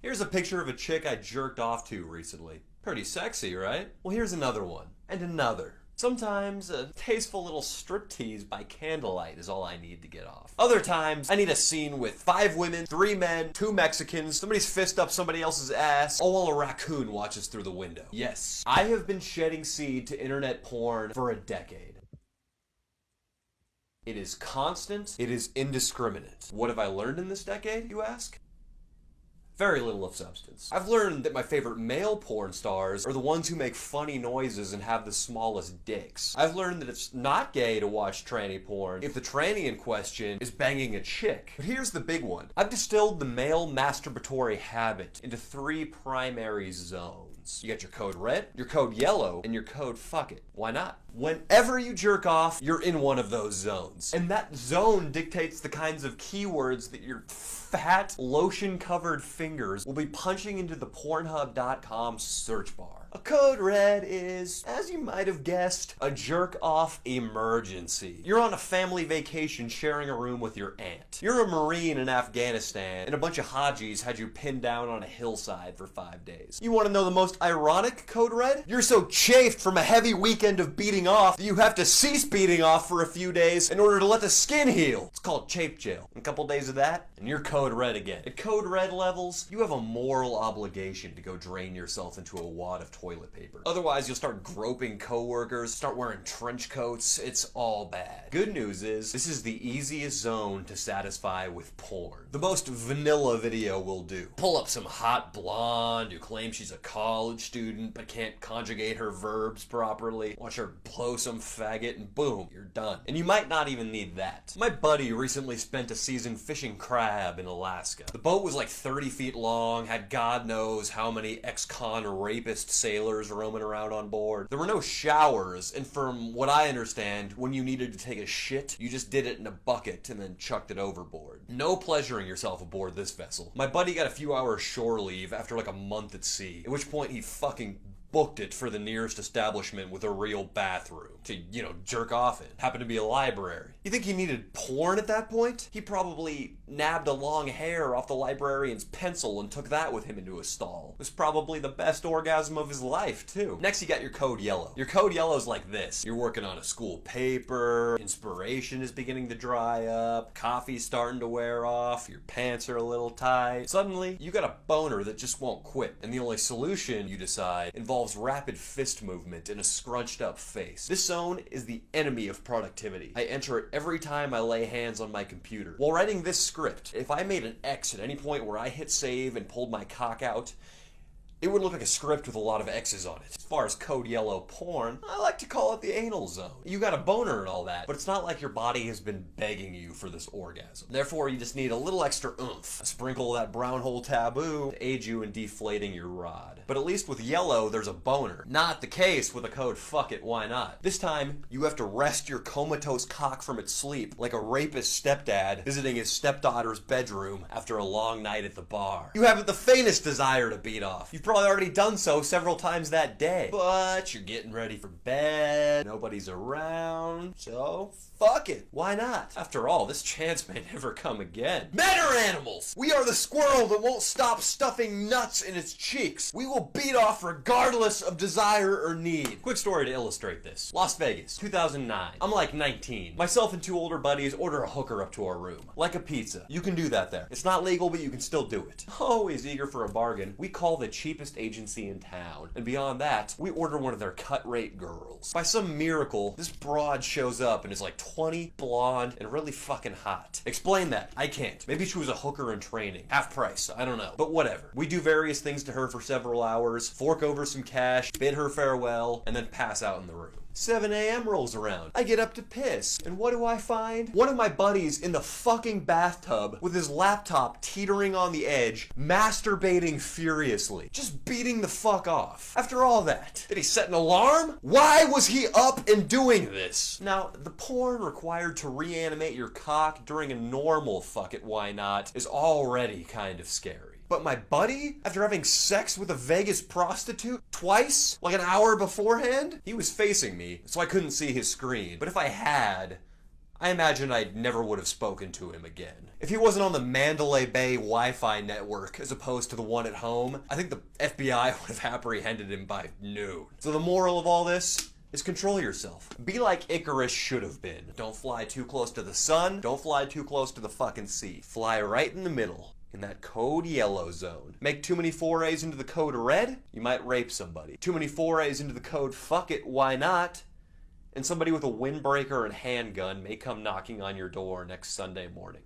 Here's a picture of a chick I jerked off to recently. Pretty sexy, right? Well, here's another one. And another. Sometimes a tasteful little striptease by candlelight is all I need to get off. Other times, I need a scene with 5 women, 3 men, 2 Mexicans, somebody's fist up somebody else's ass, all while a raccoon watches through the window. Yes, I have been shedding seed to internet porn for a decade. It is constant, it is indiscriminate. What have I learned in this decade, you ask? Very little of substance. I've learned that my favorite male porn stars are the ones who make funny noises and have the smallest dicks. I've learned that it's not gay to watch tranny porn if the tranny in question is banging a chick. But here's the big one. I've distilled the male masturbatory habit into 3 primary zones. You got your code red, your code yellow, and your code fuck it. Why not? Whenever you jerk off, you're in one of those zones. And that zone dictates the kinds of keywords that your fat, lotion-covered fingers will be punching into the Pornhub.com search bar. A code red is, as you might have guessed, a jerk-off emergency. You're on a family vacation sharing a room with your aunt. You're a Marine in Afghanistan, and a bunch of Hajis had you pinned down on a hillside for 5 days. You want to know the most ironic code red? You're so chafed from a heavy weekend of beating off that you have to cease beating off for a few days in order to let the skin heal. It's called chafe jail. A couple days of that, and you're code red again. At code red levels, you have a moral obligation to go drain yourself into a wad of toilet paper. Otherwise, you'll start groping coworkers, start wearing trench coats. It's all bad. Good news is, this is the easiest zone to satisfy with porn. The most vanilla video will do. Pull up some hot blonde who claims she's a college student but can't conjugate her verbs properly. Watch her blow some faggot and boom, you're done. And you might not even need that. My buddy recently spent a season fishing crab in Alaska. The boat was like 30 feet long, had God knows how many ex-con rapist sailors roaming around on board. There were no showers, and from what I understand, when you needed to take a shit, you just did it in a bucket and then chucked it overboard. No pleasuring yourself aboard this vessel. My buddy got a few hours shore leave after like a month at sea, at which point he fucking booked it for the nearest establishment with a real bathroom to, jerk off in. Happened to be a library. You think he needed porn at that point? He probably nabbed a long hair off the librarian's pencil and took that with him into a stall. It was probably the best orgasm of his life, too. Next, you got your code yellow. Your code yellow is like this. You're working on a school paper, inspiration is beginning to dry up, coffee's starting to wear off, your pants are a little tight. Suddenly, you got a boner that just won't quit, and the only solution, you decide, involves rapid fist movement and a scrunched up face. This zone is the enemy of productivity. I enter it every time I lay hands on my computer. While writing this script, if I made an X at any point where I hit save and pulled my cock out, it would look like a script with a lot of X's on it. As far as code yellow porn, I like to call it the anal zone. You got a boner and all that, but it's not like your body has been begging you for this orgasm. Therefore, you just need a little extra oomph. A sprinkle of that brown hole taboo to aid you in deflating your rod. But at least with yellow, there's a boner. Not the case with a code fuck it, why not? This time, you have to wrest your comatose cock from its sleep like a rapist stepdad visiting his stepdaughter's bedroom after a long night at the bar. You haven't the faintest desire to beat off. You've probably already done so several times that day. But you're getting ready for bed, nobody's around, so fuck it. Why not? After all, this chance may never come again. Men are animals! We are the squirrel that won't stop stuffing nuts in its cheeks. We will beat off regardless of desire or need. Quick story to illustrate this. Las Vegas, 2009. I'm like 19. Myself and 2 older buddies order a hooker up to our room. Like a pizza. You can do that there. It's not legal, but you can still do it. Always eager for a bargain, we call the cheapest agency in town. And beyond that, we order one of their cut rate girls. By some miracle, this broad shows up and is like 20, blonde, and really fucking hot. Explain that. I can't. Maybe she was a hooker in training. Half price. I don't know. But whatever. We do various things to her for several hours, fork over some cash, bid her farewell, and then pass out in the room. 7 a.m. rolls around. I get up to piss, and what do I find? One of my buddies in the fucking bathtub with his laptop teetering on the edge, masturbating furiously. Just beating the fuck off. After all that, did he set an alarm? Why was he up and doing this? Now, the porn required to reanimate your cock during a normal fuck it why not is already kind of scary. But my buddy, after having sex with a Vegas prostitute twice, like an hour beforehand, he was facing me, so I couldn't see his screen. But if I had, I imagine I never would have spoken to him again. If he wasn't on the Mandalay Bay Wi-Fi network as opposed to the one at home, I think the FBI would have apprehended him by noon. So the moral of all this is control yourself. Be like Icarus should have been. Don't fly too close to the sun, don't fly too close to the fucking sea. Fly right in the middle, in that code yellow zone. Make too many forays into the code red, you might rape somebody. Too many forays into the code fuck it, why not? And somebody with a windbreaker and handgun may come knocking on your door next Sunday morning.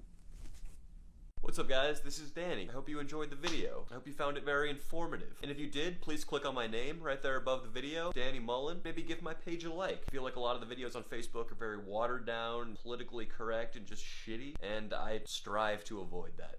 What's up guys, this is Danny. I hope you enjoyed the video. I hope you found it very informative. And if you did, please click on my name right there above the video, Danny Mullen. Maybe give my page a like. I feel like a lot of the videos on Facebook are very watered down, politically correct, and just shitty, and I strive to avoid that.